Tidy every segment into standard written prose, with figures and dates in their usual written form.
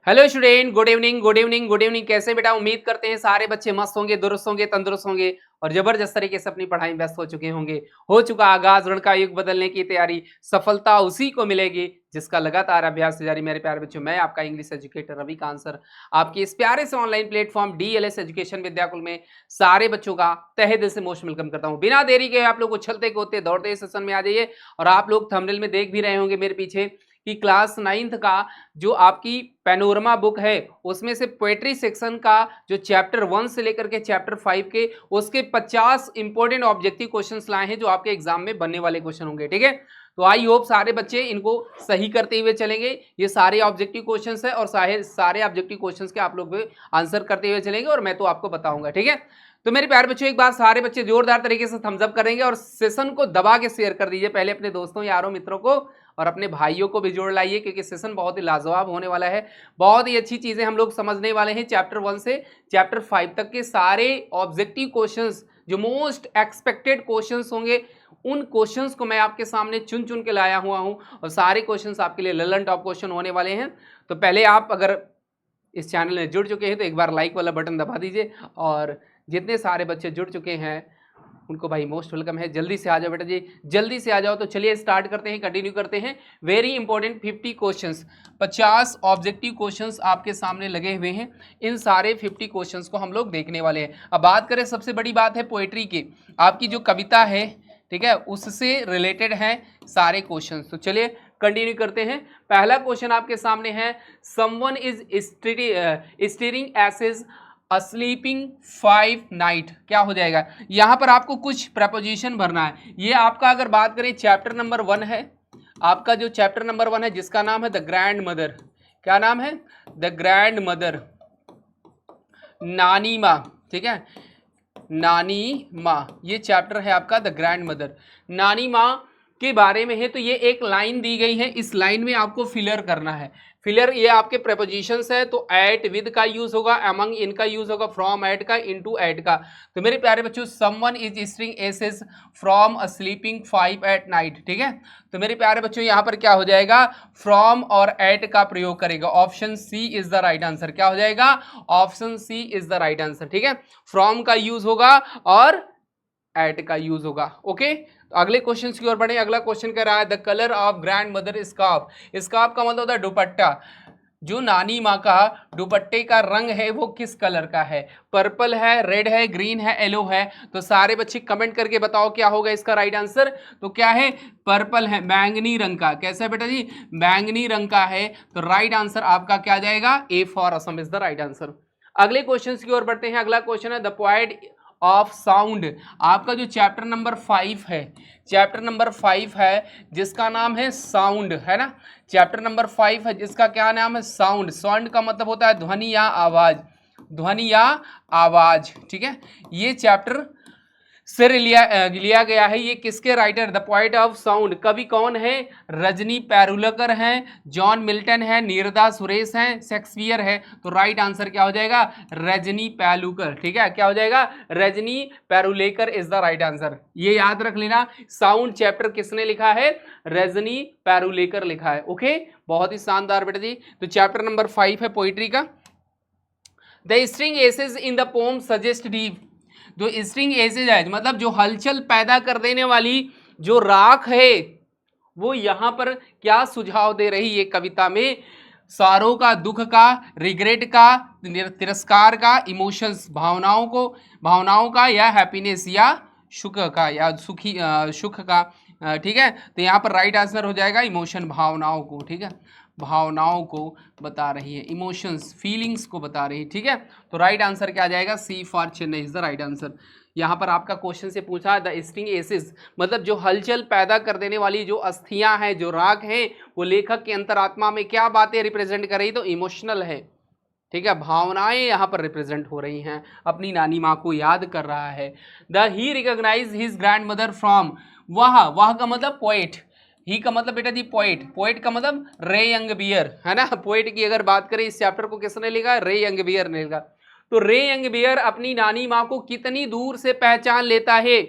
Hello student, good evening good evening good evening. कैसे बेटा? उम्मीद करते हैं सारे बच्चे मस्त होंगे, दुरुस्त होंगे, तंदुरुस्त होंगे और जबरदस्त तरीके से अपनी पढ़ाई में व्यस्त हो चुके होंगे। हो चुका आगाज ऋण का युग बदलने की तैयारी, सफलता उसी को मिलेगी जिसका लगातार अभ्यास जारी। मेरे प्यारे बच्चों, मैं आपका English educator Ravi Kant sir आपके इस प्यारे से online platform DLS education Vidyakul में सारे बच्चों का तहे दिल से मोस्ट वेलकम करता हूं। बिना देरी के आप लोग उछलते कूदते दौड़ते सेशन में आ जाइए। और आप लोग थंबनेल में देख भी रहे होंगे मेरे पीछे कि क्लास 9th का जो आपकी पैनोरमा बुक है उसमें से पोएट्री सेक्शन का जो चैप्टर 1 से लेकर के चैप्टर 5 के उसके 50 इंपॉर्टेंट ऑब्जेक्टिव क्वेश्चंस लाए हैं जो आपके एग्जाम में बनने वाले क्वेश्चन होंगे। ठीक है, तो आई होप सारे बच्चे इनको सही करते हुए चलेंगे। ये सारे ऑब्जेक्टिव क्वेश्चंस है और सारे ऑब्जेक्टिव क्वेश्चंस के आप लोग आंसर करते हुए चलेंगे और मैं तो आपको बताऊंगा। ठीक है, तो मेरे प्यारे बच्चों, एक बार सारे बच्चे जोरदार तरीके से थम्स अप करेंगे और सेशन को दबा के शेयर कर दीजिए पहले अपने दोस्तों, यारों, मित्रों को और अपने भाइयों को भी जोड़ लाइए क्योंकि सेशन बहुत ही लाजवाब होने वाला है। बहुत ही अच्छी चीजें हम लोग समझने वाले हैं। चैप्टर 1 से चैप्टर 5 तक के सारे ऑब्जेक्टिव क्वेश्चंस जो मोस्ट एक्सपेक्टेड क्वेश्चंस होंगे उन क्वेश्चंस को मैं आपके सामने चुन चुन के लाया हुआ हूं और सारे क्वेश्चंस आपके लिए ललन टॉप क्वेश्चन होने वाले हैं। तो पहले आप अगर इस चैनल में जुड़ चुके हैं तो एक बार लाइक वाला बटन दबा दीजिए और जितने सारे बच्चे जुड़ चुके हैं उनको भाई मोस्ट वेलकम है। जल्दी से आ जाओ बेटा जी, जल्दी से आ जाओ। तो चलिए स्टार्ट करते हैं, कंटिन्यू करते हैं। Very important 50 questions, 50 objective questions आपके सामने लगे हुए हैं। इन सारे 50 क्वेश्चंस को हम लोग देखने वाले हैं। अब बात करें, सबसे बड़ी बात है पोएट्री की, आपकी जो कविता है, ठीक है, उससे रिलेटेड है सारे क्वेश्चंस। तो चलिए कंटिन्यू करते हैं। पहला क्वेश्चन आपके सामने है, someone is steering essays sleeping 5 night. क्या हो जाएगा? यहां पर आपको कुछ प्रपोजिशन भरना है। ये आपका अगर बात करें चैप्टर नंबर 1 है, आपका जो चैप्टर नंबर 1 है जिसका नाम है द ग्रैंड मदर। क्या नाम है? द ग्रैंड मदर, नानी माँ। ठीक है, नानी माँ, ये चैप्टर है आपका द ग्रैंड मदर। नानी माँ के बारे में है। तो ये एक लाइन दी गई है, इस लाइन में आपको फिलर करना है। फिलर ये आपके प्रपोजिशंस है, तो एट विद का यूज होगा, अमंग इनका यूज होगा, फ्रॉम एट का, इनटू एट का। तो मेरे प्यारे बच्चों, someone is steering essays from a sleeping 5 at night. ठीक है, तो मेरे प्यारे बच्चों यहाँ पर क्या हो जाएगा? फ्रॉम और एट का प्रयोग करेगा। Option C is the right answer. क्या हो जाएगा? Option C is the right answer. ठीक है, फ्रॉम का यूज होगा और एट का यूज होगा। ओके, तो अगले क्वेश्चन की ओर बढ़े। अगला क्वेश्चन कह रहा है, the colour of grand mother scarf. Scarf का मतलब होता है दुपट्टा। जो नानी माँ का दुपट्टे का रंग है वो किस कलर का है? पर्पल है, रेड है, ग्रीन है, येलो है? तो सारे बच्चे कमेंट करके बताओ क्या होगा इसका राइट आंसर। तो क्या है? पर्पल है, बैंगनी रंग का। कैसा है बेटा जी? बैंगनी रंग का है। तो राइट आंसर आपका क्या जाएगा? A for Assam is the right answer. अगले क्वेश्चन की ओर बढ़ते हैं। अगला क्वेश्चन है, द पोएट ऑफ साउंड। आपका जो चैप्टर नंबर 5 है, चैप्टर नंबर 5 है जिसका नाम है साउंड, है ना? चैप्टर नंबर 5 है जिसका क्या नाम है? साउंड। साउंड का मतलब होता है ध्वनि या आवाज, ध्वनि या आवाज। ठीक है, ये चैप्टर से लिया गया है। ये किसके writer? The poet of sound. कवि कौन है? रजनी पैरुलकर हैं, जॉन मिल्टन है, नीरदा सुरेश हैं, शेक्सपियर है। तो राइट आंसर क्या हो जाएगा? रजनी पैलुकर। ठीक है, क्या हो जाएगा? Rajni Parulekar is the right answer. ये याद रख लेना, साउंड चैप्टर किसने लिखा है? रजनी पैरुलेकर लिखा है। ओके, बहुत ही शानदार बेटा जी। तो चैप्टर नंबर 5 है पोइट्री का। The string essays in the poem suggest deep. जो स्ट्रिंग एसेज है मतलब जो हलचल पैदा कर देने वाली जो राख है वो यहां पर क्या सुझाव दे रही है कविता में? सारों का, दुख का, रिग्रेट का, तिरस्कार का, इमोशंस, भावनाओं का, या हैप्पीनेस या सुख का, या सुख का। ठीक है, तो यहाँ पर राइट आंसर हो जाएगा इमोशन, भावनाओं को। ठीक है, भावनाओं को बता रही है, इमोशंस, फीलिंग्स को बता रही है। ठीक है, तो राइट आंसर क्या आ जाएगा? C for Chennai is the right answer. यहाँ पर आपका क्वेश्चन से पूछा द स्टिंग एसिस मतलब जो हलचल पैदा कर देने वाली जो अस्थियां हैं, जो राग हैं, वो लेखक के अंतरात्मा में क्या बातें रिप्रेजेंट कर रही? तो इमोशनल है। ठीक है, भावनाएं यहाँ पर रिप्रेजेंट हो रही हैं, अपनी नानी माँ को याद कर रहा है। The he recognise his grandmother from. वह का मतलब पोएट, ही का मतलब बेटा जी पोएट, पोएट का मतलब रे यंगबियर, है ना? पोएट की अगर बात करें, इस चैप्टर को किसने लिखा? रे यंगबियर ने लिखा। तो रे यंगबियर अपनी नानी माँ को कितनी दूर से पहचान लेता है?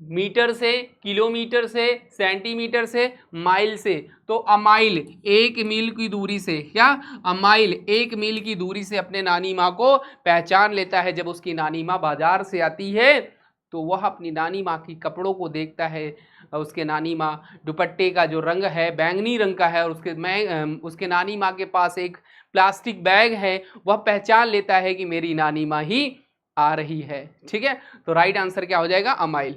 मीटर से, किलोमीटर से, सेंटीमीटर से, माइल से। तो अमाइल 1 मील की दूरी से, क्या अमाइल 1 मील की दूरी से अपने नानी माँ को पहचान लेता है। जब उसकी नानी माँ बाजार से आती है तो वह अपनी नानी माँ की कपड़ों को देखता है, उसके नानी माँ दुपट्टे का जो रंग है बैंगनी रंग का है और उसके नानी माँ के पास एक प्लास्टिक बैग है, वह पहचान लेता है कि मेरी नानी माँ ही आ रही है। ठीक है, तो राइट आंसर क्या हो जाएगा, अमाइल।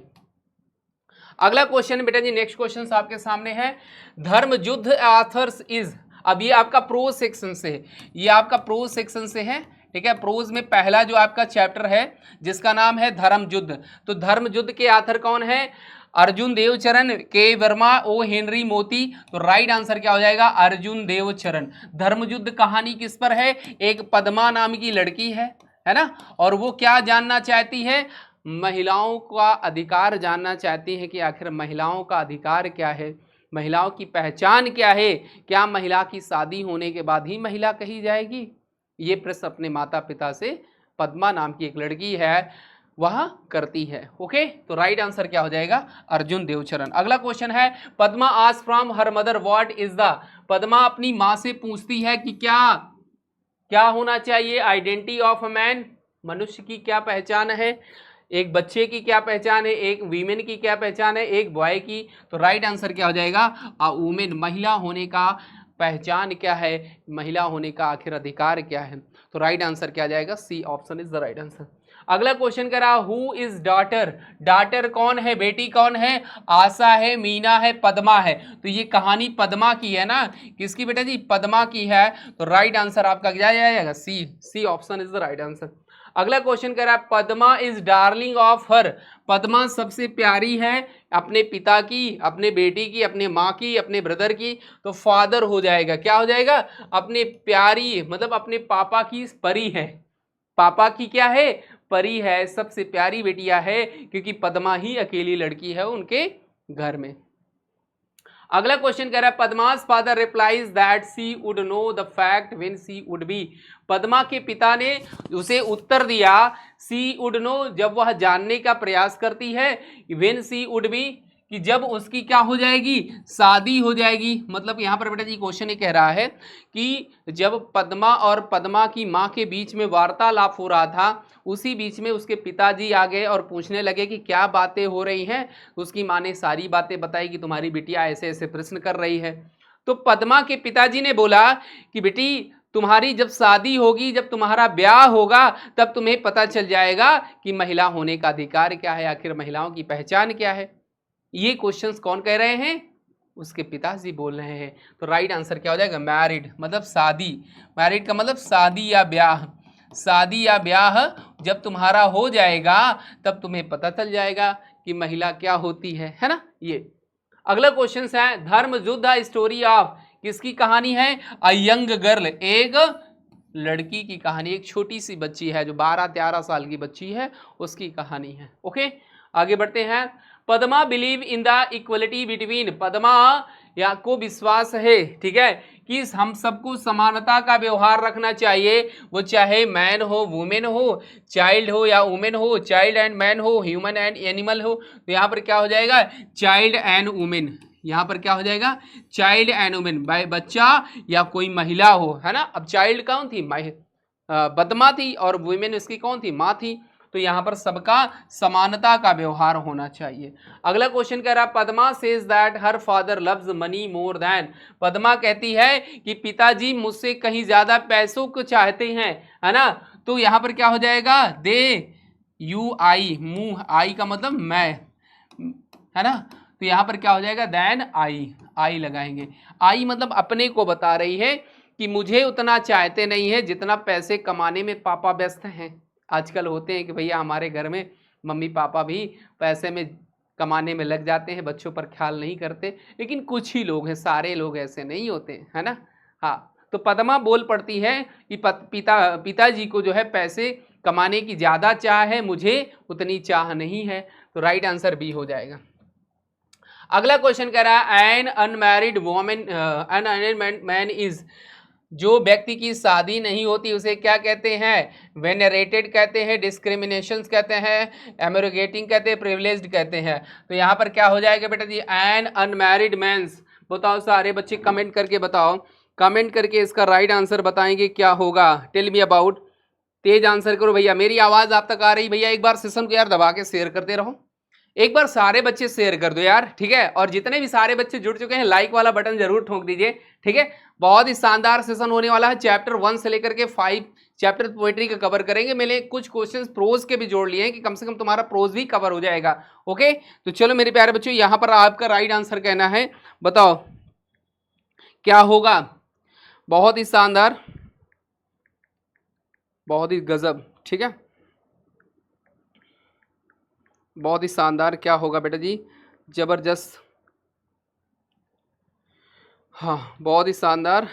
अगला क्वेश्चन बेटा जी, नेक्स्ट क्वेश्चन आपके सामने है, धर्म युद्ध ऑथर्स इज। अब ये आपका प्रोज सेक्शन से है, ये आपका प्रोज सेक्शन से है। ठीक है, प्रोज में पहला जो आपका चैप्टर है जिसका नाम है धर्म युद्ध। तो धर्म युद्ध के आथर कौन है, अर्जुन देवचरण, के वर्मा, ओ हेनरी मोती। तो राइट आंसर क्या हो जाएगा, अर्जुन देवचरण। धर्म युद्ध कहानी किस पर है, एक पद्मा नाम की लड़की है ना, और वो क्या जानना चाहती है, महिलाओं का अधिकार जानना चाहती हैं कि आखिर महिलाओं का अधिकार क्या है, महिलाओं की पहचान क्या है, क्या महिला की शादी होने के बाद ही महिला कही जाएगी। ये प्रश्न अपने माता पिता से पद्मा नाम की एक लड़की है वह करती है। ओके, तो राइट आंसर क्या हो जाएगा, अर्जुन देवचरण। अगला क्वेश्चन है, Padma asked from her mother what is the. Padma अपनी माँ से पूछती है कि क्या होना चाहिए, आइडेंटिटी ऑफ अ मैन, मनुष्य की क्या पहचान है, एक बच्चे की क्या पहचान है, एक वीमेन की क्या पहचान है, एक बॉय की। तो राइट आंसर क्या हो जाएगा, अ वुमेन, महिला होने का पहचान क्या है, महिला होने का आखिर अधिकार क्या है। तो राइट आंसर क्या आ जाएगा, C option is the right answer. अगला क्वेश्चन कह रहा, हु इज डॉटर, डॉटर कौन है, बेटी कौन है, आशा है, मीना है, पद्मा है। तो ये कहानी पद्मा की है ना, किसकी बेटा जी, पद्मा की है। तो राइट आंसर आपका क्या जाएगा, C option is the right answer. अगला क्वेश्चन कह रहा है, Padma is darling of her, Padma सबसे प्यारी है अपने पिता की, अपने बेटी की, अपने माँ की, अपने ब्रदर की। तो फादर हो जाएगा, क्या हो जाएगा, अपने प्यारी मतलब अपने पापा की परी है, पापा की क्या है, परी है, सबसे प्यारी बेटिया है, क्योंकि पद्मा ही अकेली लड़की है उनके घर में। अगला क्वेश्चन कह रहा है, Padma's father replies that she would know the fact when she would be. Padma के पिता ने उसे उत्तर दिया, सी वुड नो, जब वह जानने का प्रयास करती है, व्हेन सी वुड बी, कि जब उसकी क्या हो जाएगी, शादी हो जाएगी। मतलब यहाँ पर बेटा जी क्वेश्चन ये कह रहा है कि जब पद्मा और पद्मा की माँ के बीच में वार्तालाप हो रहा था, उसी बीच में उसके पिताजी आ गए और पूछने लगे कि क्या बातें हो रही हैं। उसकी माँ ने सारी बातें बताई कि तुम्हारी बिटिया ऐसे ऐसे प्रश्न कर रही है। तो पद्मा के पिताजी ने बोला कि बेटी, तुम्हारी जब शादी होगी, जब तुम्हारा ब्याह होगा, तब तुम्हें पता चल जाएगा कि महिला होने का अधिकार क्या है, आखिर महिलाओं की पहचान क्या है। ये क्वेश्चंस कौन कह रहे हैं, उसके पिताजी बोल रहे हैं। तो राइट आंसर क्या हो जाएगा, मैरिड, मतलब शादी, मैरिड का मतलब शादी या ब्याह, शादी या ब्याह जब तुम्हारा हो जाएगा तब तुम्हें पता चल जाएगा कि महिला क्या होती है ना। ये अगला क्वेश्चन है, धर्म युद्ध स्टोरी ऑफ, किसकी कहानी है, अ यंग गर्ल, एक लड़की की कहानी, एक छोटी सी बच्ची है जो 12-13 साल की बच्ची है, उसकी कहानी है। ओके, आगे बढ़ते हैं। Padma believe in the equality between, Padma या को विश्वास है, ठीक है, कि हम सबको समानता का व्यवहार रखना चाहिए, वो चाहे मैन हो, वुमेन हो, चाइल्ड हो या वुमेन हो, चाइल्ड एंड मैन हो, ह्यूमन एंड एनिमल हो। तो यहाँ पर क्या हो जाएगा, चाइल्ड एंड वुमेन, यहाँ पर क्या हो जाएगा, चाइल्ड एंड वुमेन, बच्चा या कोई महिला हो, है ना। अब चाइल्ड कौन थी, पद्मा थी, और वुमेन उसकी कौन थी, माँ थी। तो यहाँ पर सबका समानता का व्यवहार होना चाहिए। अगला क्वेश्चन कह रहा है, Padma says that her father loves money more than, Padma कहती है कि पिताजी मुझसे कहीं ज्यादा पैसों को चाहते हैं, है ना। तो यहाँ पर क्या हो जाएगा, दे, यू आई, मुंह, आई का मतलब मैं, है ना। तो यहाँ पर क्या हो जाएगा, देन आई लगाएंगे। आई मतलब अपने को बता रही है कि मुझे उतना चाहते नहीं है जितना पैसे कमाने में पापा व्यस्त हैं। आजकल होते हैं कि भैया हमारे घर में मम्मी पापा भी पैसे में कमाने में लग जाते हैं, बच्चों पर ख्याल नहीं करते, लेकिन कुछ ही लोग हैं, सारे लोग ऐसे नहीं होते, है ना। हाँ, तो पद्मा बोल पड़ती है कि पिताजी को जो है पैसे कमाने की ज़्यादा चाह है, मुझे उतनी चाह नहीं है। तो राइट आंसर बी हो जाएगा। अगला क्वेश्चन कह रहा है, an unmarried women, an unmarried man is, जो व्यक्ति की शादी नहीं होती उसे क्या कहते हैं? वेनरेटेड कहते हैं, डिस्क्रिमिनेशंस कहते हैं, एमरोगेटिंग कहते हैं, प्रिविलेज्ड कहते हैं। तो यहाँ पर क्या हो जाएगा बेटा जी? N unmarried men's. बताओ सारे बच्चे कमेंट करके बताओ, कमेंट करके इसका राइट आंसर बताएंगे क्या होगा। टेल मी अबाउट, तेज आंसर करो भैया। मेरी आवाज आप तक आ रही भैया? एक बार सेशन को यार दबा के शेयर करते रहो, एक बार सारे बच्चे शेयर कर दो यार, ठीक है। और जितने भी सारे बच्चे जुड़ चुके हैं लाइक वाला बटन जरूर ठोक दीजिए, ठीक है। बहुत ही शानदार सेशन होने वाला है। चैप्टर 1 से लेकर के 5 चैप्टर पोएट्री का कवर करेंगे। मैंने कुछ क्वेश्चंस प्रोज के भी जोड़ लिए हैं कि कम से कम तुम्हारा प्रोज भी कवर हो जाएगा। ओके, तो चलो मेरे प्यारे बच्चों, यहां पर आपका राइट आंसर कहना है, बताओ क्या होगा। बहुत ही शानदार, बहुत ही गजब, ठीक है, बहुत ही शानदार। क्या होगा बेटा जी? जबरदस्त, हाँ बहुत ही शानदार।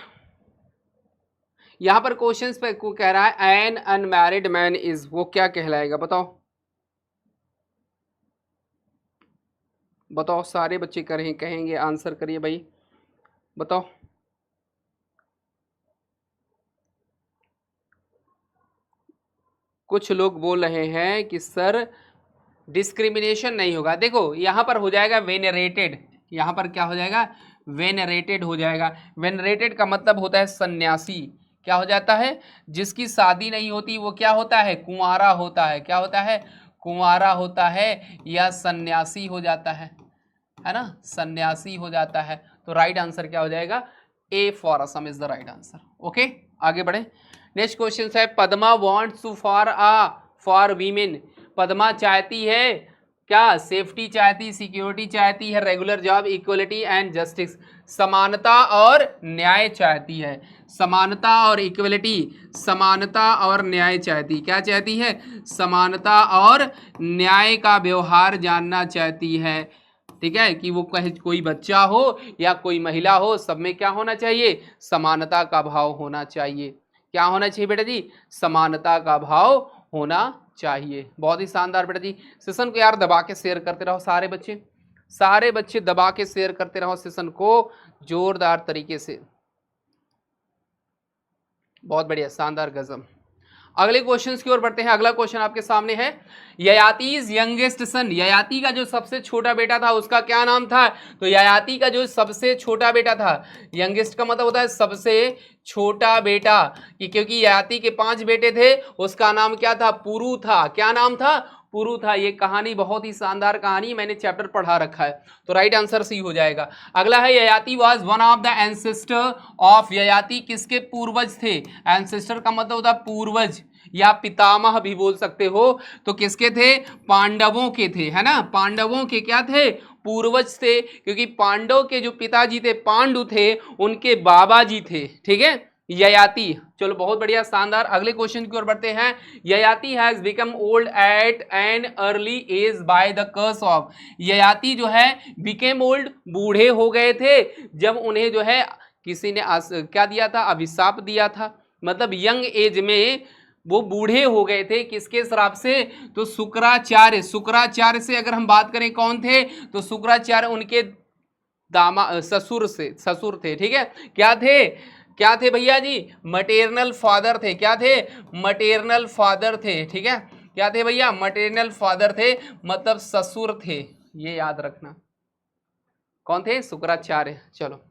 यहां पर क्वेश्चंस पे को कह रहा है एन अनमैरिड मैन इज, वो क्या कहलाएगा? बताओ बताओ, सारे बच्चे करें कहेंगे, आंसर करिए भाई, बताओ। कुछ लोग बोल रहे हैं कि सर डिस्क्रिमिनेशन नहीं होगा। देखो यहां पर हो जाएगा वेनरेटेड, यहां पर क्या हो जाएगा? वेनरेटेड हो जाएगा। वेनरेटेड का मतलब होता है सन्यासी। क्या हो जाता है? जिसकी शादी नहीं होती वो क्या होता है? कुंवारा होता है। क्या होता है? कुंवारा होता है या सन्यासी हो जाता है ना, सन्यासी हो जाता है। तो राइट आंसर क्या हो जाएगा? A for Assam is the right answer. Okay, आगे बढ़े। नेक्स्ट क्वेश्चन है, Padma wants to for women. पद्मा चाहती है क्या? सेफ्टी चाहती, सिक्योरिटी चाहती है, regular job, equality and justice, समानता और न्याय चाहती है। समानता और इक्वलिटी, समानता और न्याय चाहती, क्या चाहती है? समानता और न्याय का व्यवहार जानना चाहती है, ठीक है। कि वो कहे कोई बच्चा हो या कोई महिला हो, सब में क्या होना चाहिए? समानता का भाव होना चाहिए। क्या होना चाहिए बेटा जी? समानता का भाव होना चाहिए। बहुत ही शानदार बेटा जी। सेशन को यार दबा के शेयर करते रहो सारे बच्चे, सारे बच्चे दबा के शेयर करते रहो सेशन को जोरदार तरीके से। बहुत बढ़िया, शानदार, गजब। अगले क्वेश्चन की ओर बढ़ते हैं। अगला क्वेश्चन आपके सामने है, ययातिज यंगेस्ट सन। ययाति का जो सबसे छोटा बेटा था उसका क्या नाम था? तो ययाति का जो सबसे छोटा बेटा था, यंगेस्ट का मतलब होता है सबसे छोटा बेटा, कि क्योंकि ययाति के 5 बेटे थे, उसका नाम क्या था? पुरु था। क्या नाम था? पुरु था। ये कहानी बहुत ही शानदार कहानी, मैंने चैप्टर पढ़ा रखा है। तो राइट आंसर सी हो जाएगा। अगला है, Yayati was one of the ancestor of. Yayati किसके पूर्वज थे? एंसेस्टर का मतलब होता है पूर्वज या पितामह भी बोल सकते हो। तो किसके थे? पांडवों के थे, है ना। पांडवों के क्या थे? पूर्वज थे, क्योंकि पांडव के जो पिताजी थे पांडु थे, उनके बाबा जी थे, ठीक है, ययाति। चलो बहुत बढ़िया, शानदार। अगले क्वेश्चन की ओर बढ़ते हैं। Yayati has become old at an early age by the curse of. Yayati जो है बिकेम ओल्ड, बूढ़े हो गए थे जब उन्हें जो है किसी ने क्या दिया था? अभिशाप दिया था। मतलब यंग एज में वो बूढ़े हो गए थे, किसके श्राप से? तो शुक्राचार्य। शुक्राचार्य से अगर हम बात करें कौन थे? तो शुक्राचार्य उनके ससुर थे, ठीक है। क्या थे? क्या थे भैया जी? मटेरनल फादर थे। क्या थे? मटेरनल फादर थे, ठीक है। क्या थे भैया? मटेरनल फादर थे, मतलब ससुर थे, ये याद रखना। कौन थे? शुक्राचार्य। चलो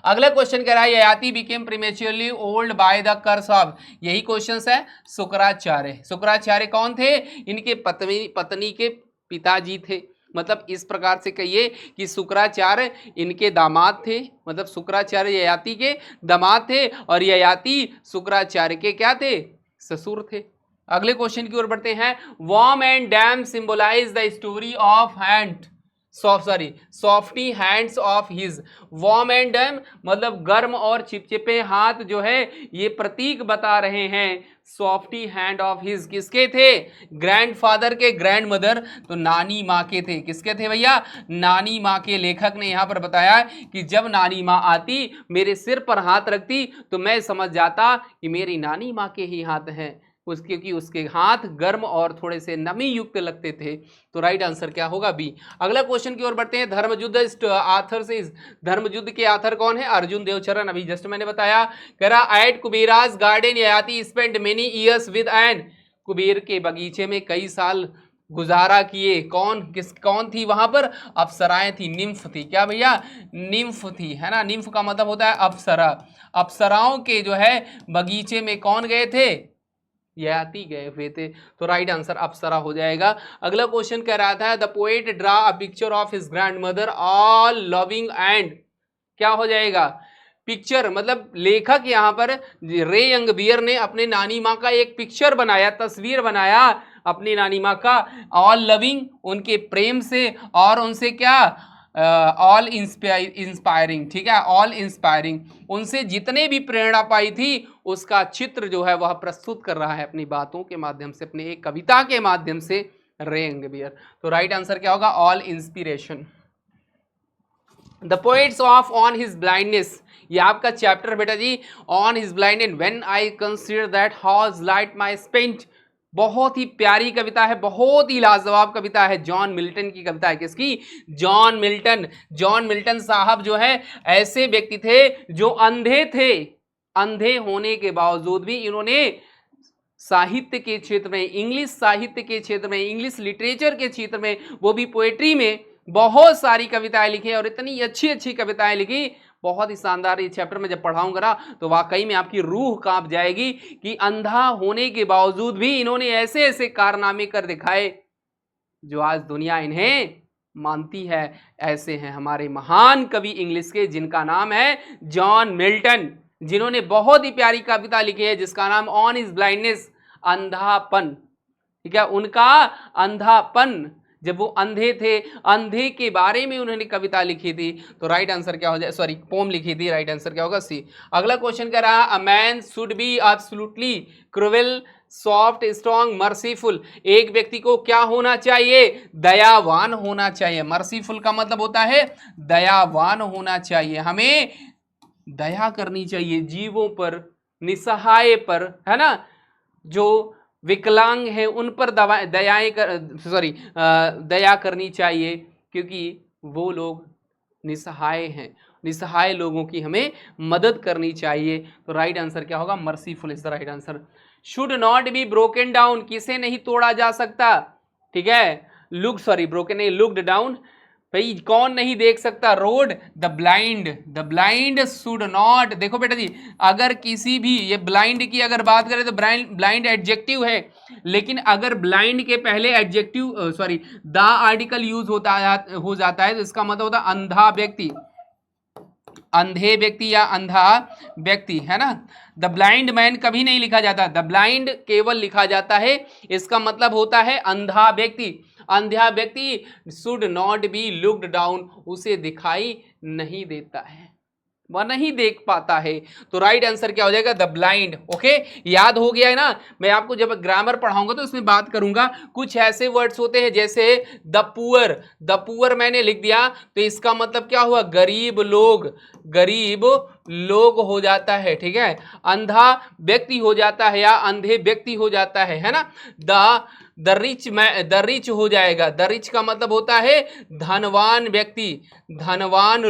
अगला क्वेश्चन कह रहा है, Yayati became prematurely old by the curse of. यही क्वेश्चन है, शुक्राचार्य। शुक्राचार्य कौन थे? इनके पत्नी के पिताजी थे। मतलब इस प्रकार से कहिए कि शुक्राचार्य इनके दामाद थे, मतलब शुक्राचार्य ययाति के दामाद थे और ययाति शुक्राचार्य के क्या थे? ससुर थे। अगले क्वेश्चन की ओर बढ़ते हैं। Warm and damp symbolise the story of softy hands of his. Warm and damp मतलब गर्म और चिपचिपे हाथ जो है ये प्रतीक बता रहे हैं सॉफ्टी हैंड ऑफ हिज। किसके थे? ग्रैंडफादर के, ग्रैंड मदर तो नानी माँ के थे। किसके थे भैया? नानी माँ के। लेखक ने यहाँ पर बताया कि जब नानी माँ आती, मेरे सिर पर हाथ रखती, तो मैं समझ जाता कि मेरी नानी माँ के ही हाथ हैं। क्योंकि उसके हाथ गर्म और थोड़े से नमी युक्त लगते थे। तो राइट आंसर क्या होगा? बी। अगला क्वेश्चन की ओर बढ़ते हैं। धर्मयुद्ध आथर से, धर्मयुद्ध के आथर कौन है? अर्जुन देवचरण। अभी जस्ट मैंने बताया। कह रहा at Kubera's garden Yayati spend many years with an, Kuber के बगीचे में कई साल गुजारा किए। कौन थी वहां पर? अप्सराएं थी, निम्फ थी। क्या भैया? निम्फ थी, है ना। निम्फ का मतलब होता है अप्सरा। अप्सराओं के जो है बगीचे में कौन गए थे? ययाति गए हुए थे। तो राइट आंसर अप्सरा हो जाएगा। अगला क्वेश्चन कह रहा था the poet draw a picture of his grand mother all loving and, क्या हो जाएगा? पिक्चर मतलब लेखक यहाँ पर रे यंगबियर ने अपने नानी माँ का एक पिक्चर बनाया, तस्वीर बनाया अपनी नानी माँ का, ऑल लविंग उनके प्रेम से, और उनसे क्या? All inspiring. ठीक है, ऑल इंस्पायरिंग, उनसे जितने भी प्रेरणा पाई थी उसका चित्र जो है वह प्रस्तुत कर रहा है अपनी बातों के माध्यम से, अपनी एक कविता के माध्यम से, रे यंगबियर। तो राइट आंसर क्या होगा? All inspiration. The poets of on his blindness, ये आपका चैप्टर बेटा जी, on his blindness when I consider that how light my spent, बहुत ही प्यारी कविता है, बहुत ही लाजवाब कविता है, जॉन मिल्टन की कविता है। किसकी? John Milton. जॉन मिल्टन साहब जो है ऐसे व्यक्ति थे जो अंधे थे, अंधे होने के बावजूद भी इन्होंने साहित्य के क्षेत्र में, इंग्लिश साहित्य के क्षेत्र में, इंग्लिश लिटरेचर के क्षेत्र में, वो भी पोएट्री में बहुत सारी कविताएं लिखी और इतनी अच्छी अच्छी कविताएं लिखी, बहुत ही शानदार। ये चैप्टर में जब पढ़ाऊंगा ना तो वाकई में आपकी रूह कांप जाएगी कि अंधा होने के बावजूद भी इन्होंने ऐसे ऐसे कारनामे कर दिखाए जो आज दुनिया इन्हें मानती है। ऐसे हैं हमारे महान कवि इंग्लिश के, जिनका नाम है जॉन मिल्टन, जिन्होंने बहुत ही प्यारी कविता लिखी है जिसका नाम ऑन हिज ब्लाइंडनेस, अंधापन। ठीक है, उनका अंधापन, जब वो अंधे थे, अंधे के बारे में उन्होंने कविता लिखी थी। तो राइट आंसर क्या हो जाए? सॉरी, पोम लिखी थी। राइट आंसर क्या होगा? सी। अगला क्वेश्चन कह रहा है a man should be absolutely cruel soft strong merciful, एक व्यक्ति को क्या होना चाहिए? दयावान होना चाहिए। मर्सीफुल का मतलब होता है दयावान होना चाहिए, हमें दया करनी चाहिए जीवों पर, निसहाय पर, है ना, जो विकलांग है उन पर दया करनी चाहिए, क्योंकि वो लोग निसहाय हैं, निसहाय लोगों की हमें मदद करनी चाहिए। तो राइट आंसर क्या होगा? Merciful is the right answer. Should not be broken down, किसे नहीं तोड़ा जा सकता? ठीक है, ब्रोकन नहीं, लुक्ड डाउन, भाई कौन नहीं देख सकता? Road the blind should not, देखो बेटा जी, अगर किसी भी, ये ब्लाइंड की अगर बात करें तो ब्लाइंड एडजेक्टिव है, लेकिन अगर ब्लाइंड के पहले एडजेक्टिव द आर्टिकल यूज हो जाता है तो इसका मतलब होता है अंधा व्यक्ति, अंधे व्यक्ति या अंधा व्यक्ति, है ना। द ब्लाइंड मैन कभी नहीं लिखा जाता, द ब्लाइंड केवल लिखा जाता है, इसका मतलब होता है अंधा व्यक्ति। अंधा व्यक्ति should not be looked down, उसे दिखाई नहीं देता है, वह नहीं देख पाता है। तो राइट आंसर क्या हो जाएगा? The blind. ओके, याद हो गया है ना। मैं आपको जब ग्रामर पढ़ाऊंगा तो इसमें बात करूंगा। कुछ ऐसे वर्ड्स होते हैं जैसे द पुअर मैंने लिख दिया तो इसका मतलब क्या हुआ? गरीब लोग हो जाता है। ठीक है, अंधा व्यक्ति हो जाता है या अंधे व्यक्ति हो जाता है ना। द रिच हो जाएगा, द रिच का मतलब होता है धनवान व्यक्ति, धनवान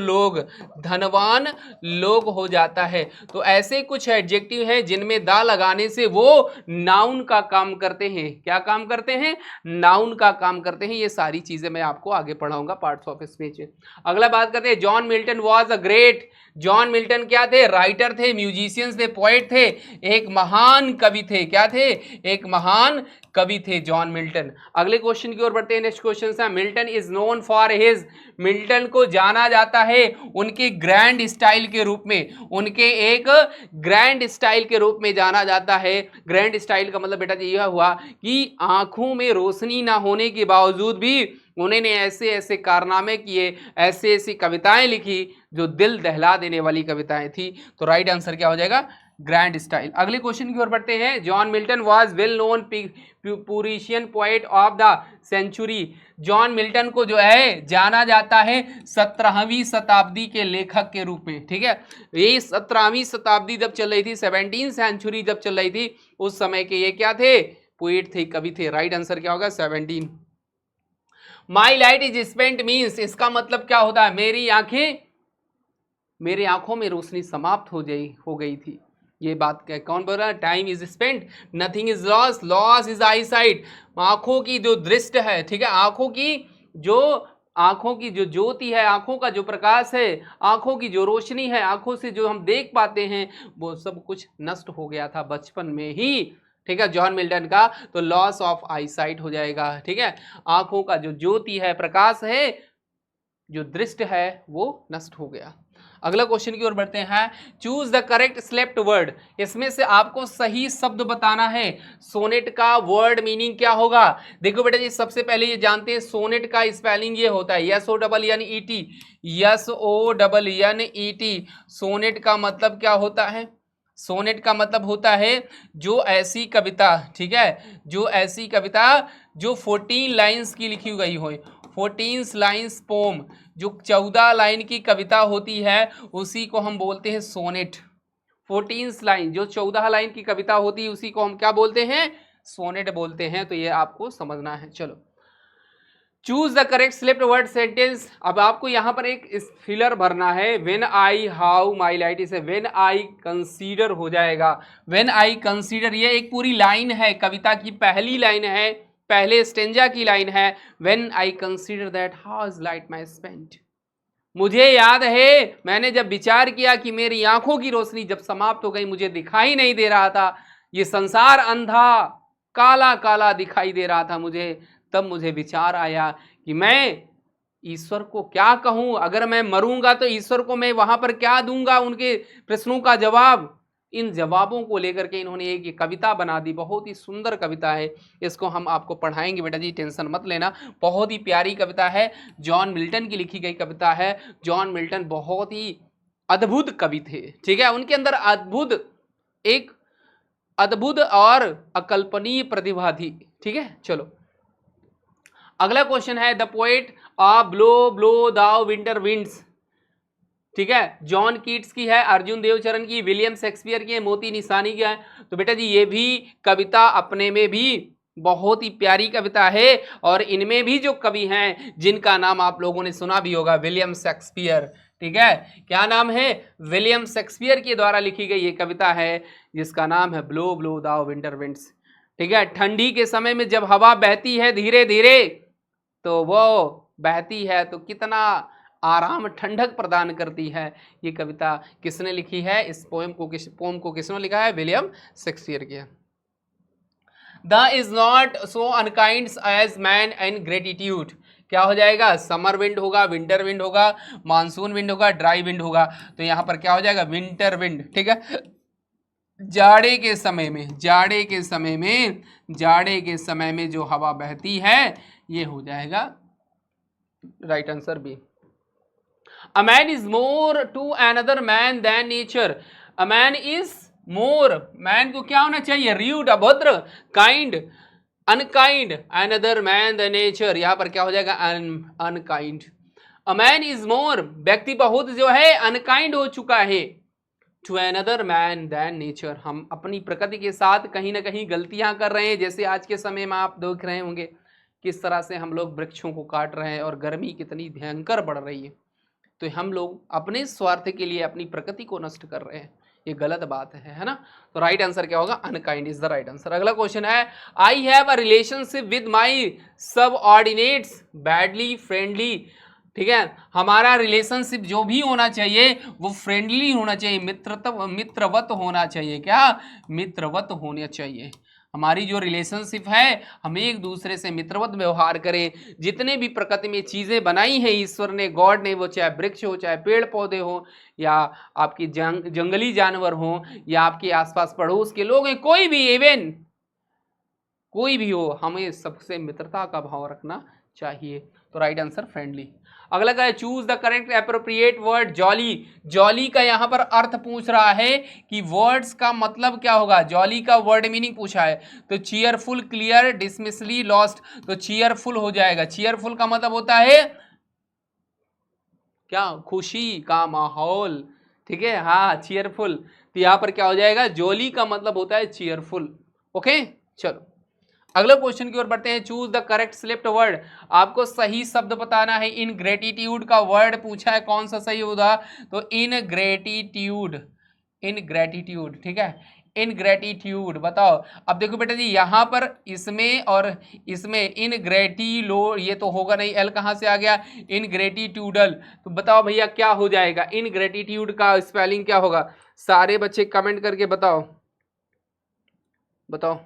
लोग हो जाता है। तो ऐसे कुछ एडजेक्टिव हैं जिनमें दा लगाने से वो नाउन का काम करते हैं। क्या काम करते हैं? नाउन का काम करते हैं। ये सारी चीजें मैं आपको आगे पढ़ाऊंगा पार्ट्स ऑफ स्पीच। अगला बात करते हैं, John Milton was a great, John Milton क्या थे? राइटर थे, म्यूजिशियंस थे, पोएट थे, एक महान कवि थे। क्या थे? एक महान कवि थे जॉन मिल्टन। अगले क्वेश्चन की ओर बढ़ते हैं। नेक्स्ट क्वेश्चन है, Milton is known for his, Milton को जाना जाता है उनके ग्रैंड स्टाइल के रूप में, उनके एक ग्रैंड स्टाइल के रूप में जाना जाता है। ग्रैंड स्टाइल का मतलब बेटा जी यह हुआ कि आंखों में रोशनी ना होने के बावजूद भी उन्होंने ऐसे ऐसे कारनामे किए, ऐसे ऐसी कविताएं लिखी जो दिल दहला देने वाली कविताएं थी। तो राइट आंसर क्या हो जाएगा? Grand style. अगले क्वेश्चन की ओर बढ़ते हैं। John Milton was well known Puritan poet of the century. John Milton को जो है जाना जाता है 17वीं शताब्दी के लेखक के रूप में, ठीक है। ये 17वीं शताब्दी जब चल रही थी, 17th सेंचुरी जब चल रही थी, उस समय के ये क्या थे, पोएट थे, कवि थे। राइट आंसर क्या होगा, 17। माई लाइट इज स्पेंट मीन्स, इसका मतलब क्या होता है, मेरी आंखों में रोशनी समाप्त हो गई थी। ये बात कौन बोल रहा है, time is spent, nothing is loss, loss is I site. आंखों की जो दृष्टि है, ठीक है, आंखों की जो ज्योति है, आंखों का जो प्रकाश है, आंखों की जो रोशनी है, आंखों से जो हम देख पाते हैं, वो सब कुछ नष्ट हो गया था बचपन में ही, ठीक है, जॉन मिल्टन का। तो लॉस ऑफ आई साइट हो जाएगा, ठीक है। आंखों का जो ज्योति है, प्रकाश है, जो दृष्टि है, वो नष्ट हो गया। अगला क्वेश्चन की ओर बढ़ते हैं। Choose the correct select word, इसमें से आपको सही शब्द बताना है। सोनेट का वर्ड मीनिंग क्या होगा, देखो बेटा जी, सबसे पहले ये जानते हैं सोनेट का स्पेलिंग ये होता है SONNET, SONNET। सोनेट का मतलब क्या होता है, सोनेट का मतलब होता है जो ऐसी कविता, ठीक है, जो ऐसी कविता जो 14 लाइन्स की लिखी गई हो, 14 लाइन्स पोम, जो 14 लाइन की कविता होती है, उसी को हम बोलते हैं सोनेट। 14 लाइन, जो 14 लाइन की कविता होती है, उसी को हम क्या बोलते हैं, सोनेट बोलते हैं। तो ये आपको समझना है। चलो, choose the correct select word sentence. अब आपको यहां पर एक फिलर भरना है। When I how my light, इसे व्हेन आई कंसीडर हो जाएगा। व्हेन आई कंसीडर, ये एक पूरी लाइन है, कविता की पहली लाइन है, पहले स्टेंजा की लाइन है। When I consider that how is light my spent, मुझे याद है मैंने जब विचार किया कि मेरी आंखों की रोशनी जब समाप्त हो गई, मुझे दिखाई नहीं दे रहा था, ये संसार अंधा काला काला दिखाई दे रहा था मुझे, तब मुझे विचार आया कि मैं ईश्वर को क्या कहूं, अगर मैं मरूंगा तो ईश्वर को मैं वहां पर क्या दूंगा उनके प्रश्नों का जवाब। इन जवाबों को लेकर के इन्होंने एक ये कविता बना दी, बहुत ही सुंदर कविता है। इसको हम आपको पढ़ाएंगे बेटा जी, टेंशन मत लेना। बहुत ही प्यारी कविता है, जॉन मिल्टन की लिखी गई कविता है। जॉन मिल्टन बहुत ही अद्भुत कवि थे, ठीक है, उनके अंदर एक अद्भुत और अकल्पनीय प्रतिभा थी, ठीक है। चलो, अगला क्वेश्चन है, the poet of blow blow thou winter winds, ठीक है, जॉन कीट्स की है, अर्जुन देवचरण की, विलियम शेक्सपियर की है, मोती निशानी की है। तो बेटा जी, ये भी कविता अपने में भी बहुत ही प्यारी कविता है, और इनमें भी जो कवि हैं जिनका नाम आप लोगों ने सुना भी होगा, विलियम शेक्सपियर, ठीक है, क्या नाम है, विलियम शेक्सपियर के द्वारा लिखी गई ये कविता है, जिसका नाम है blow blow thou winter winds, ठीक है। ठंडी के समय में जब हवा बहती है धीरे धीरे, तो वो बहती है तो कितना आराम ठंडक प्रदान करती है। ये कविता किसने लिखी है, इस पोएम को किसने लिखा है, विलियम शेक्सपियर की। The is not so unkind as man and gratitude, क्या हो जाएगा, समर विंड होगा, विंटर विंड होगा, मानसून विंड होगा, ड्राई विंड होगा। तो यहां पर क्या हो जाएगा, विंटर विंड, ठीक है। जाड़े के समय में जो हवा बहती है, ये हो जाएगा right answer B. A man is more to another man than nature. A man is more, man को क्या होना चाहिए, rude, अभद्र, kind, unkind, another man than nature, यहाँ पर क्या हो जाएगा, unkind. A man is more, व्यक्ति बहुत जो है unkind हो चुका है, to another man than nature, हम अपनी प्रकृति के साथ कहीं ना कहीं गलतियां कर रहे हैं। जैसे आज के समय में आप देख रहे होंगे किस तरह से हम लोग वृक्षों को काट रहे हैं और गर्मी कितनी भयंकर बढ़ रही है। तो हम लोग अपने स्वार्थ के लिए अपनी प्रकृति को नष्ट कर रहे हैं, ये गलत बात है ना। तो राइट आंसर क्या होगा, unkind is the right answer. अगला क्वेश्चन है, I have a relationship with my subordinates badly friendly, ठीक है, हमारा रिलेशनशिप जो भी होना चाहिए वो फ्रेंडली होना चाहिए, मित्रवत होना चाहिए, क्या, मित्रवत होना चाहिए। हमारी जो रिलेशनशिप है, हम एक दूसरे से मित्रवत व्यवहार करें। जितने भी प्रकृति में चीज़ें बनाई हैं ईश्वर ने, गॉड ने, वो चाहे वृक्ष हो, चाहे पेड़ पौधे हो, या आपकी जंगली जानवर हो, या आपके आसपास पड़ोस के लोग हैं, कोई भी, इवन कोई भी हो, हमें सबसे मित्रता का भाव रखना चाहिए। तो राइट आंसर फ्रेंडली। अगला क्या है, choose the correct appropriate word jolly. Jolly का यहाँ पर अर्थ पूछ रहा है कि वर्ड्स का मतलब क्या होगा, जॉली का वर्ड मीनिंग पूछा है। तो चीयरफुल, क्लियर, डिसमिसली, लॉस्ट। तो चीयरफुल हो जाएगा। चीयरफुल का मतलब होता है क्या, खुशी का माहौल, ठीक है, हाँ चीयरफुल। तो यहां पर क्या हो जाएगा, जॉली का मतलब होता है चीयरफुल। ओके, चलो अगले क्वेश्चन की ओर बढ़ते हैं। Choose the correct select word. आपको सही शब्द बताना है। इन ग्रेटिट्यूड का वर्ड पूछा है, कौन सा सही होगा, तो इन ग्रेटिट्यूड, इन ग्रेटिट्यूड, ठीक है, इन ग्रेटिट्यूड बताओ। अब देखो बेटा जी, यहां पर इसमें और इसमें इन ग्रेटिलो, ये तो होगा नहीं, एल कहां से आ गया, इन ग्रेटिट्यूडल। तो बताओ भैया क्या हो जाएगा, इन ग्रेटिट्यूड का स्पेलिंग क्या होगा, सारे बच्चे कमेंट करके बताओ, बताओ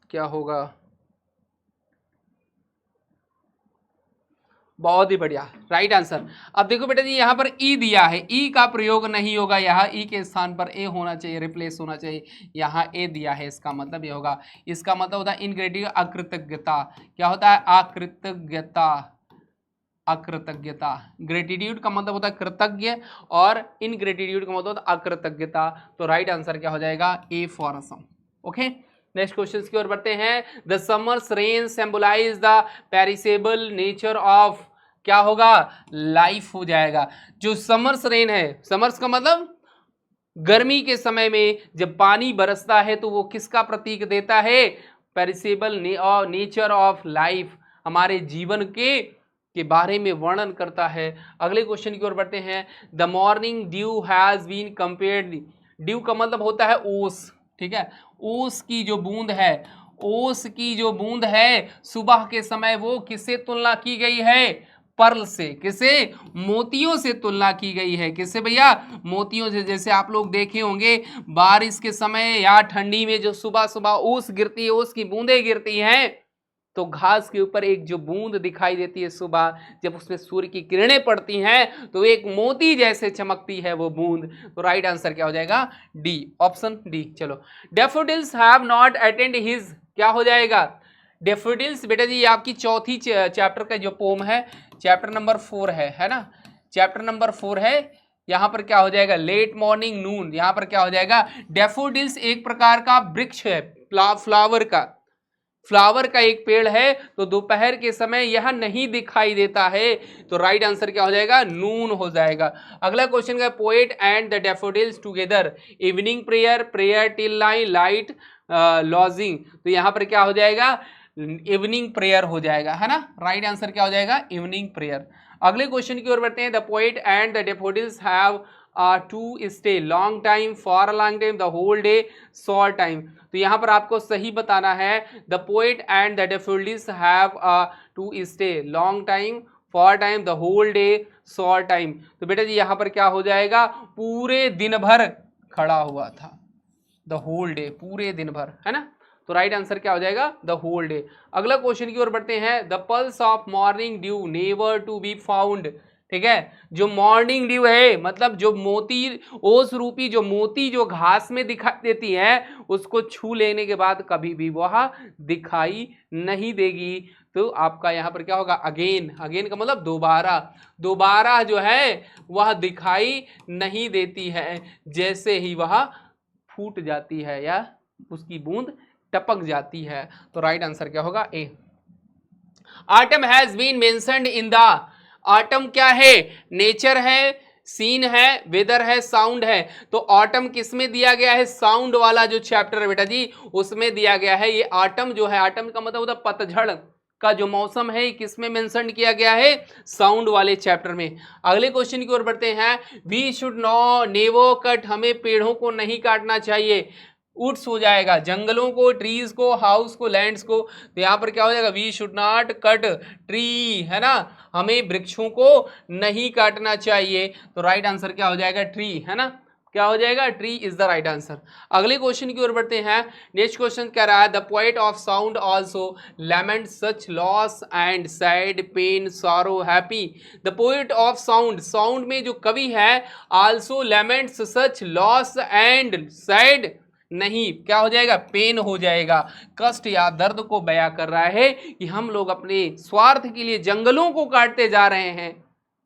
क्या होगा। बहुत ही बढ़िया, राइट आंसर। अब देखो बेटा जी, यहाँ पर ई दिया है, ई का प्रयोग नहीं होगा, यहाँ ई के स्थान पर ए होना चाहिए, रिप्लेस होना चाहिए। यहाँ ए दिया है, इसका मतलब ये होगा, इसका मतलब होता है इनग्रेटिव अकृतज्ञता। क्या होता है, अकृतज्ञता, अकृतज्ञता। ग्रेटिट्यूड का मतलब होता है कृतज्ञ और इनग्रेटिट्यूड का मतलब होता है अकृतज्ञता। तो राइट आंसर क्या हो जाएगा, A for Assam. Okay, next question की ओर बढ़ते हैं। The summers rain symbolise the perishable nature of, क्या होगा, लाइफ हो जाएगा। जो समर्स रेन है, समर्स का मतलब गर्मी के समय में जब पानी बरसता है तो वो किसका प्रतीक देता है, पेरिसेबल नेचर ऑफ लाइफ, हमारे जीवन के बारे में वर्णन करता है। अगले क्वेश्चन की ओर बढ़ते हैं। The morning dew has been compared, dew का मतलब होता है ओस, ठीक है, ओस की जो बूंद है, ओस की जो बूंद है सुबह के समय वो किससे तुलना की गई है, पर्ल से, किसे, मोतियों से तुलना की गई है। किससे भैया, मोतियों से। जैसे आप लोग देखे होंगे बारिश के समय या ठंडी में जो सुबह सुबह ओस गिरती है, ओस की बूंदें गिरती हैं, तो घास के ऊपर एक जो बूंद दिखाई देती है सुबह, जब उसमें सूर्य की किरणें पड़ती हैं तो एक मोती जैसे चमकती है वो बूंद। तो राइट आंसर क्या हो जाएगा, डी, ऑप्शन डी। चलो, daffodils have not attend his, क्या हो जाएगा, डेफोडिल्स बेटा जी ये आपकी चौथी चैप्टर का जो पोम है, चैप्टर नंबर 4 है ना, चैप्टर नंबर 4 है। यहां पर क्या हो जाएगा, लेट मॉर्निंग नून, यहां पर क्या हो जाएगा, डेफोडिल्स एक प्रकार का वृक्ष है, फ्लावर का, फ्लावर का एक पेड़ है, तो दोपहर के समय यह नहीं दिखाई देता है। तो राइट आंसर क्या हो जाएगा, नून हो जाएगा। अगला क्वेश्चन का, poet and the daffodils together, evening prayer, prayer till light, lodging. तो यहां पर क्या हो जाएगा, इवनिंग प्रेयर हो जाएगा, है ना, राइट आंसर क्या हो जाएगा, इवनिंग प्रेयर। अगले क्वेश्चन की ओर बढ़ते हैं। The poet and the daffodils have to stay long time, for a long time, the whole day, short time. तो यहां पर आपको सही बताना है, the poet and the daffodils have to stay long time, for time, the whole day, short time. तो बेटा जी यहां पर क्या हो जाएगा, पूरे दिन भर खड़ा हुआ था, द होल डे, पूरे दिन भर, है ना। तो राइट आंसर क्या हो जाएगा, द होल डे। अगला क्वेश्चन की ओर बढ़ते हैं। The pulse of morning dew never to be found, ठीक है, जो मॉर्निंग ड्यू है मतलब जो मोती, ओस रूपी जो मोती जो घास में दिखाई देती है, उसको छू लेने के बाद कभी भी वह दिखाई नहीं देगी। तो आपका यहां पर क्या होगा, अगेन, अगेन का मतलब दोबारा, दोबारा जो है वह दिखाई नहीं देती है, जैसे ही वह फूट जाती है या उसकी बूंद टपक जाती है। तो राइट आंसर क्या होगा, A. Autumn has been mentioned in the, autumn क्या है, नेचर है, सीन है, वेदर है, साउंड है। तो ऑटम किस में दिया गया है, साउंड वाला जो चैप्टर है बेटा जी उसमें दिया गया है। ये ऑटम जो है, ऑटम का मतलब होता है पतझड़ का जो मौसम है, किस में मेंशन किया गया है, साउंड वाले चैप्टर में। अगले क्वेश्चन की ओर बढ़ते हैं। वी शुड नो नेवो कट, हमें पेड़ों को नहीं काटना चाहिए, वुड्स हो जाएगा, जंगलों को, ट्रीज को, हाउस को, लैंड्स को। तो यहाँ पर क्या हो जाएगा, we should not cut tree, है ना, हमें वृक्षों को नहीं काटना चाहिए। तो राइट आंसर क्या हो जाएगा, ट्री, है ना, क्या हो जाएगा, tree is the right answer. अगले क्वेश्चन की ओर बढ़ते हैं। नेक्स्ट क्वेश्चन कह रहा है, the poet of sound also lament such loss and sad, pain, sorrow, happy. The poet of sound, sound में जो कवि है, also laments such loss and sad, नहीं, क्या हो जाएगा, पेन हो जाएगा। कष्ट या दर्द को बयां कर रहा है कि हम लोग अपने स्वार्थ के लिए जंगलों को काटते जा रहे हैं,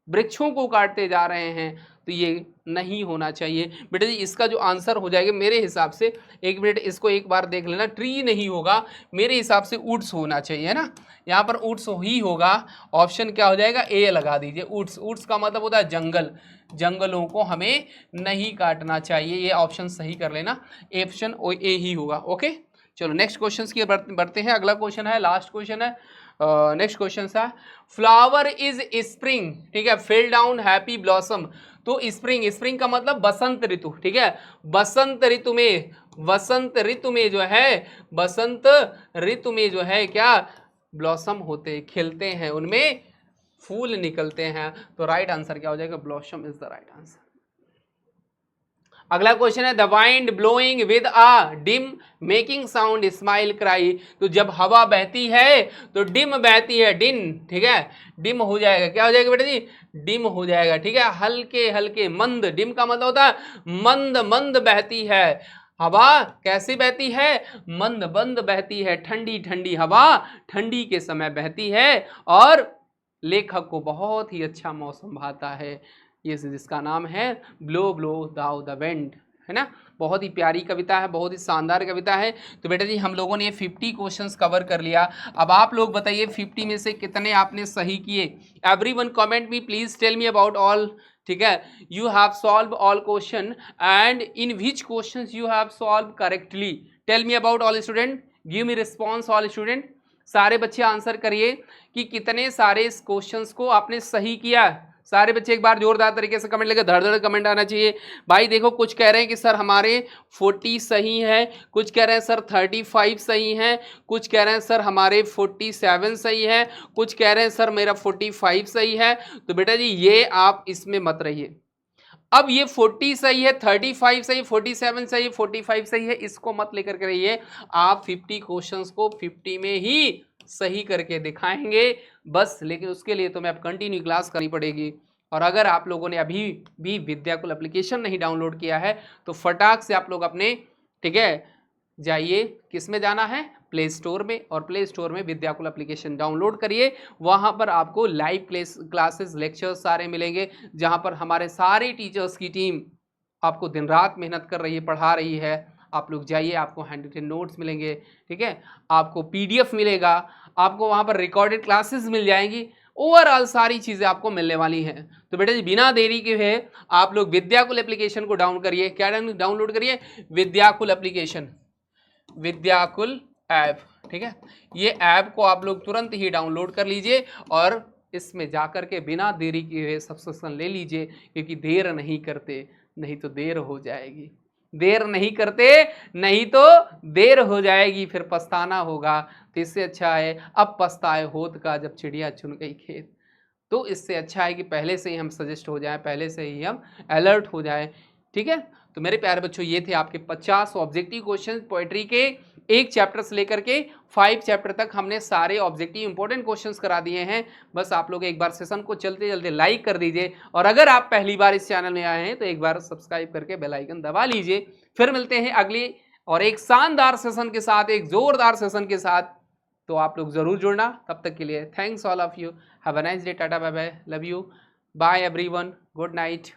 वृक्षों को काटते जा रहे हैं, तो ये नहीं होना चाहिए। बेटा जी इसका जो आंसर हो जाएगा मेरे हिसाब से, एक मिनट इसको एक बार देख लेना, ट्री नहीं होगा मेरे हिसाब से, वुड्स होना चाहिए, है ना, यहाँ पर वुड्स ही होगा। ऑप्शन क्या हो जाएगा, ए लगा दीजिए, वुड्स। वुड्स का मतलब होता है जंगल, जंगलों को हमें नहीं काटना चाहिए, ये ऑप्शन सही कर लेना, ऑप्शन ए ही होगा। ओके चलो नेक्स्ट क्वेश्चन की बढ़ते हैं। अगला क्वेश्चन है, लास्ट क्वेश्चन है, नेक्स्ट क्वेश्चन है, फ्लावर इज स्प्रिंग, ठीक है, फेल डाउन हैप्पी ब्लॉसम। तो स्प्रिंग, स्प्रिंग का मतलब बसंत ऋतु, ठीक है, बसंत ऋतु में, बसंत ऋतु में जो है, बसंत ऋतु में जो है क्या, ब्लॉसम होते, खिलते हैं, उनमें फूल निकलते हैं। तो राइट आंसर क्या हो जाएगा, blossom is the right answer. अगला क्वेश्चन है, the wind blowing with a dim making sound smile cry. तो जब हवा बहती है तो डिम बहती है, डिन, ठीक है, डिम हो जाएगा, क्या हो जाएगा बेटा जी, डिम हो जाएगा, ठीक है, हल्के हल्के, मंद, डिम का मतलब होता है मंद मंद बहती है हवा। कैसी बहती है, मंद मंद बहती है, ठंडी ठंडी हवा ठंडी के समय बहती है, और लेखक को बहुत ही अच्छा मौसम भाता है, ये जिसका नाम है blow blow thou the wind, है ना। बहुत ही प्यारी कविता है, बहुत ही शानदार कविता है। तो बेटा जी हम लोगों ने 50 क्वेश्चंस कवर कर लिया। अब आप लोग बताइए 50 में से कितने आपने सही किए। Everyone comment me please, tell me about all, ठीक है, you have solve all question and in which questions you have solve correctly, tell me about all student, give me response all student. सारे बच्चे answer करिए कि कितने सारे इस questions को आपने सही किया। सारे बच्चे एक बार जोरदार तरीके से कमेंट लेकर धड़ धड़ कमेंट आना चाहिए। भाई देखो कुछ कह रहे हैं कि सर हमारे 40 सही है, कुछ कह रहे हैं सर 35 सही है, कुछ कह रहे हैं सर हमारे 47 सही है, कुछ कह रहे हैं सर मेरा 45 सही है। तो बेटा जी ये आप इसमें मत रहिए। अब ये 40 सही है, 35 सही, 47 सही, 45 सही है, इसको मत लेकर के रहिए। आप 50 क्वेश्चंस को 50 में ही सही करके दिखाएंगे बस। लेकिन उसके लिए तो मैं अब कंटिन्यू क्लास करनी पड़ेगी। और अगर आप लोगों ने अभी भी विद्याकुल एप्लीकेशन नहीं डाउनलोड किया है तो फटाक से आप लोग अपने, ठीक है, जाइए, किस में जाना है, प्ले स्टोर में, और प्ले स्टोर में विद्याकुल एप्लीकेशन डाउनलोड करिए। वहाँ पर आपको लाइव क्लासेस लेक्चर्स सारे मिलेंगे, जहाँ पर हमारे सारे टीचर्स की टीम आपको दिन रात मेहनत कर रही है, पढ़ा रही है। आप लोग जाइए, आपको हैंड रिटन नोट्स मिलेंगे, ठीक है, आपको PDF मिलेगा, आपको वहाँ पर रिकॉर्डेड क्लासेस मिल जाएंगी, ओवरऑल सारी चीज़ें आपको मिलने वाली हैं। तो बेटा जी बिना देरी के है आप लोग विद्याकुल एप्लीकेशन को डाउन करिए। क्या डाउनलोड करिए, विद्याकुल एप्लीकेशन, विद्याकुल ऐप, ठीक है, ये ऐप को आप लोग तुरंत ही डाउनलोड कर लीजिए और इसमें जाकर के बिना देरी के सब्सक्रिप्शन ले लीजिए, क्योंकि देर नहीं करते नहीं तो देर हो जाएगी, देर नहीं करते नहीं तो देर हो जाएगी, फिर पछताना होगा। तो इससे अच्छा है अब पछताए होत का जब चिड़िया चुन गई खेत। तो इससे अच्छा है कि पहले से ही हम सजेस्ट हो जाएं, पहले से ही हम अलर्ट हो जाएं, ठीक है। तो मेरे प्यारे बच्चों ये थे आपके 50 ऑब्जेक्टिव क्वेश्चन पोएट्री के, एक चैप्टर से लेकर के 5 चैप्टर तक हमने सारे ऑब्जेक्टिव इंपॉर्टेंट क्वेश्चंस करा दिए हैं। बस आप लोग एक बार सेशन को चलते चलते लाइक कर दीजिए, और अगर आप पहली बार इस चैनल में आए हैं तो एक बार सब्सक्राइब करके बेल आइकन दबा लीजिए। फिर मिलते हैं अगली और एक शानदार सेशन के साथ, एक जोरदार सेशन के साथ। तो आप लोग जरूर जुड़ना। तब तक के लिए thanks all of you, have a nice day, tata bye bye, love you, bye everyone, good night.